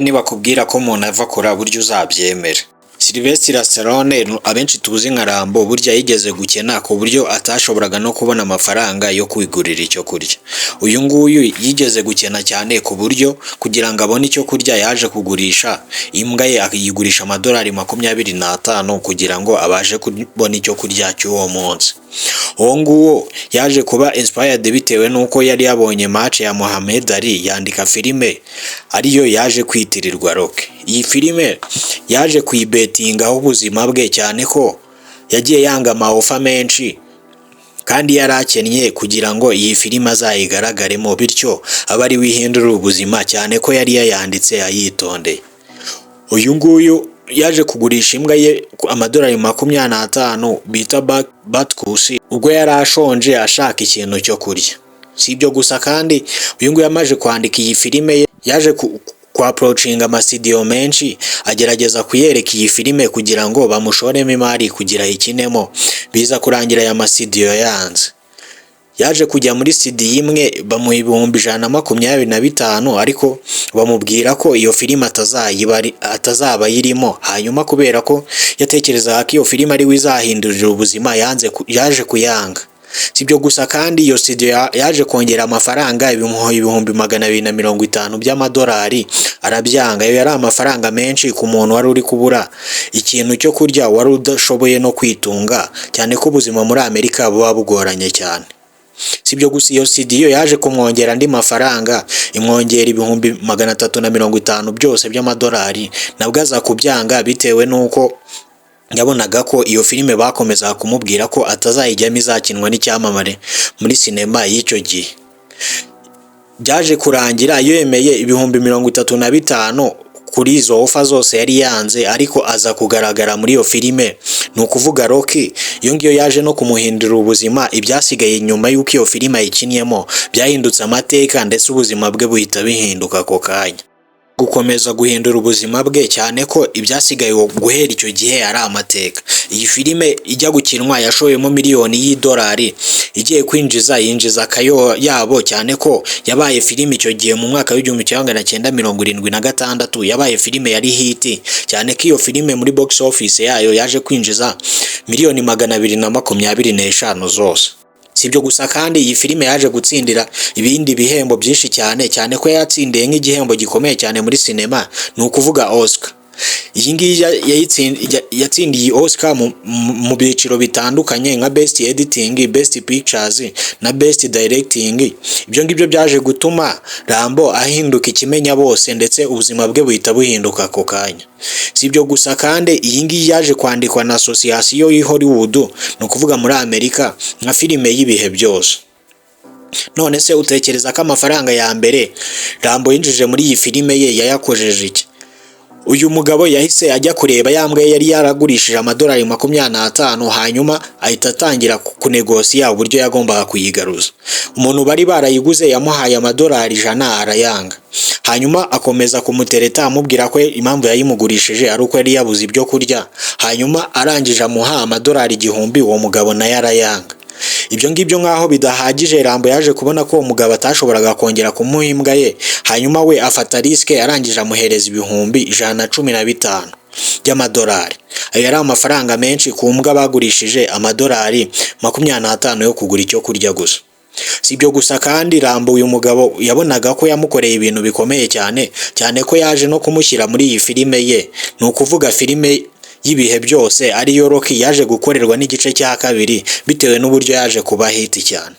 Nibakubwira ko umuntu ava kora buryo uzabyemera. Sylvester Stallone abenshi tuzi nka Rambo burya yigeze gukena ku buryo atashoboraga no kubona amafaranga yo kwigurira icyo kurya. Uyu nguyu yigeze gukena cyane ku buryo kugira ngo abone icyo kurya yaje kugurisha imbwa ye, akayigurisha amadolari 25 kugira ngo abashe kubona icyo kurya cy'uwo munsi. Uwo nguwo yaje kuba inspired bitewe nuko yari yabonye match ya Muhammad Ali, yandika filime ariyo yaje kwitirirwa Rocky. Iyi filime yaje kuyibetingaho ubuzima bwe cyane ko yagiye yanga amaofa menshi kandi yarakennye kugira ngo iyi filime azayigaragaremo, bityo abari wihindura ubuzima cyane ko yari yayanditse ayitondeye. Uyu nguyu yaje kugurisha imbwa ye amadolari 25 bita Batkusi ubwo yari ashonje ashaka ikintu cyo kurya. Si ibyo gusa kandi uyu nguyu yamaje kwandika iyi filime ye yaje approachinga amasidiyo menshi agerageza kuyereka iyi filime kugira ngo bamushoremo imari kugira ikinemo, biza kurangira aya masidiyo yanze. Yaje kujya muri studio imwe bamuha 125 ariko bamubwira ko iyo filime atazaba yirimo. Hanyuma kubera ko yatekerezaga ko iyo filime ari wizahindurira ubuzima yaje kuyanga. Sibyo gusa kandi iyo studio yaje kongera amafaranga 250 by'amadolari arabyanga. Iyo yari amafaranga menshi ku muntu wari uri kubura ikintu cyo kurya, wari udashoboye no kwitunga cyane ko ubuzima muri Amerika buba bugoranye cyane. Sibyo gusa iyo studio yaje kumwongera andi mafaranga, imwongera 350 byose by'amadolari, nabwo aza kubyanga bitewe nuko yabonaga ko iyo filime bakomeza kumubwira ko atazayijyamo izakinwa n'icyamamare muri sinema y'icyo gihe. Byaje kurangira yemeye 35,000 kuri izo ofa zose yari yanze, ariko aza kugaragara muri iyo filime, ni ukuvuga Rocky. Iyo ngiyo yaje no kumuhindura ubuzima. Ibyasigaye nyuma y'uko iyo filime ayikinyemo byahindutse amateka, ndetse ubuzima bwe buhita bihinduka ako kanya. Gukomeza guhindura ubuzima bwe cyane ko ibyasigaye guhera icyo gihe ari amateka. Iyi filime ijya gukinwa yashoyemo miliyoni y'idolari, igiye yinjiza akayo yabo cyane ko yabaye filime icyo gihe mu mwaka w'1976 yabaye filime yari hiti cyane ko iyo filime muri box office yayo yaje kwinjiza miliyoni 225 zose. Sibyo gusa kandi iyi filime yaje gutsindira ibindi bihembo byinshi cyane ko yatsindiye nk'igihembo gikomeye cyane muri sinema, ni ukuvuga Oscar. Iyi ngiyi yatsindiye Oscar mu byiciro bitandukanye nka Best Editing, Best Pictures na Best Directing. Ibyo ngibyo byaje gutuma Rambo ahinduka ikimenya bose, ndetse ubuzima bwe buhita buhinduka ako kanya. Sibyo gusa kandi iyi ngiyi yaje kwandikwa na Association y'i Hollywood, ni ukuvuga muri Amerika, nka filime y'ibihe byose. None se utekereza ko amafaranga ya mbere Rambo yinjije muri iyi filime ye yayakojeje iki? Uyu mugabo yahise ajya kureba yambwe yari yaragurishije amadolari 25, hanyuma ahita atangira kunegosiya uburyo yagombaga kuyigaruza. Umuntu bari barayiguze yamuhaye amadolari 100 arayanga. Hanyuma akomeza kumutereta amubwira ko impamvu yayimugurishije ari uko yari yabuze ibyo kurya. Hanyuma arangije amuha amadolari 1000, uwo mugabo naye arayanga. Ibyo ngibyo nkaho bidahagije, Rambo yaje kubona ko umugabo atashoboraga kongera kumuha imbwa ye. Hanyuma we afata riske, arangije amuhereza 115 by'amadolari. Ayo yari amafaranga menshi ku mbwa bagurishije amadolari 25 yo kugura icyo kurya gusa. Sibyo gusa kandi Rambo uyu mugabo yabonaga ko yamukoreye ibintu bikomeye cyane ko yaje no kumushyira muri iyi filime ye, ni ukuvuga filime y'ibihe byose ariyo Rocky yaje gukorerwa n'igice cya kabiri bitewe n'uburyo yaje kuba hit cyane.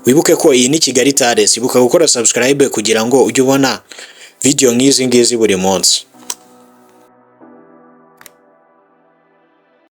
Wibuke ko iyi ni Kigali Tales, ibuka gukora subscribe kugira ngo ujye ubona video nk'izi ngizi buri munsi.